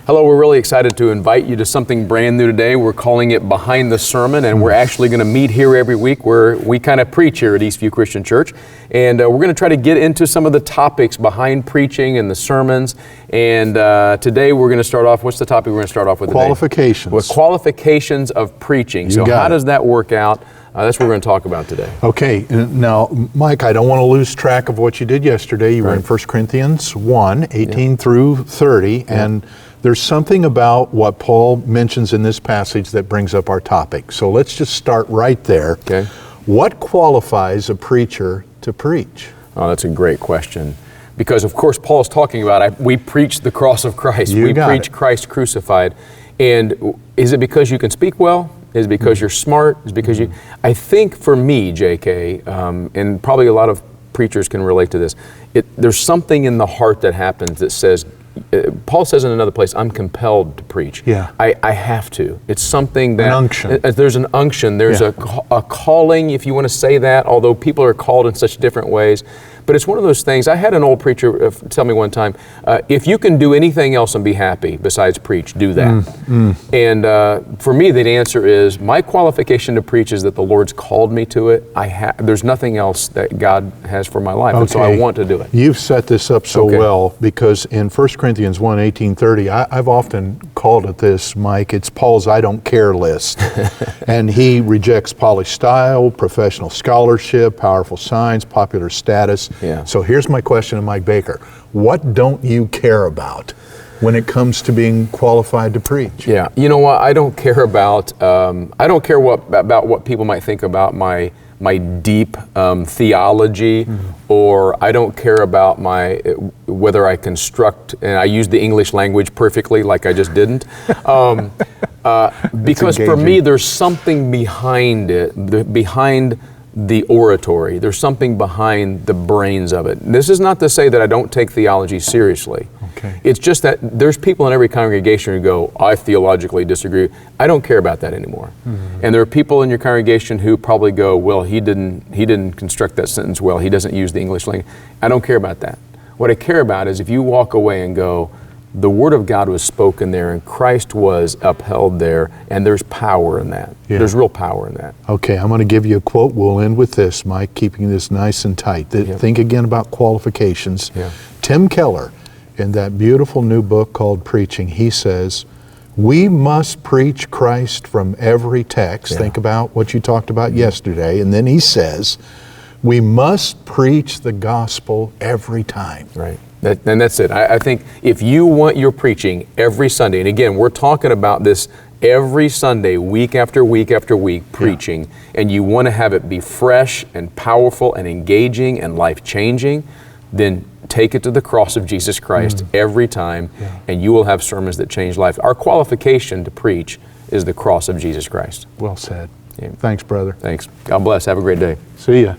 Hello, we're really excited to invite you to something brand new today. We're calling it Behind the Sermon, and we're actually going to meet here every week where we kind of preach here at Eastview Christian Church. And we're going to try to get into some of the topics behind preaching and the sermons. And today we're going to start off, what's the topic we're going to start off with today? Qualifications. With qualifications of preaching. So how does that work out? That's what we're going to talk about today. Okay, now, Mike, I don't want to lose track of what you did yesterday. You were in 1 Corinthians 1, 18 through 30, and there's something about what Paul mentions in this passage that brings up our topic. So let's just start right there. Okay. What qualifies a preacher to preach? Oh, that's a great question. Because, of course, Paul's talking about, we preach the cross of Christ. We preach Christ crucified. And is it because you can speak well? Is it because you're smart? Is it because you... I think for me, JK, and probably a lot of preachers can relate to this, there's something in the heart that happens that says, Paul says in another place, I'm compelled to preach. Yeah. I have to. It's something that... An unction. There's an unction. There's a calling, if you want to say that, although people are called in such different ways. But it's one of those things. I had an old preacher tell me one time, if you can do anything else and be happy besides preach, do that. And for me, the answer is, my qualification to preach is that the Lord's called me to it. There's nothing else that God has for my life, and so I want to do it. You've set this up so well, because in 1 Corinthians 1, 18, 30, I've often called it this, Mike, it's Paul's I don't care list. And he rejects polished style, professional scholarship, powerful signs, popular status. Yeah. So here's my question to Mike Baker. What don't you care about when it comes to being qualified to preach? Yeah, you know what? I don't care about about what people might think about my deep theology, or I don't care about whether I construct, and I use the English language perfectly like I just didn't. Because for me, there's something behind it, behind the oratory. There's something behind the brains of it. This is not to say that I don't take theology seriously. Okay. It's just that there's people in every congregation who go, I theologically disagree. I don't care about that anymore. And there are people in your congregation who probably go, well, he didn't construct that sentence well. He doesn't use the English language. I don't care about that. What I care about is if you walk away and go, the Word of God was spoken there and Christ was upheld there, and there's power in that. Yeah. There's real power in that. Okay, I'm going to give you a quote. We'll end with this, Mike, keeping this nice and tight. Think again about qualifications. Tim Keller, in that beautiful new book called Preaching, he says, we must preach Christ from every text. Think about what you talked about yesterday. And then he says, we must preach the gospel every time. Right. And that's it. I think if you want your preaching every Sunday, and again, we're talking about this every Sunday, week after week after week, preaching, and you want to have it be fresh and powerful and engaging and life-changing, then take it to the cross of Jesus Christ every time, and you will have sermons that change life. Our qualification to preach is the cross of Jesus Christ. Well said. Thanks, brother. Thanks. God bless. Have a great day. See ya.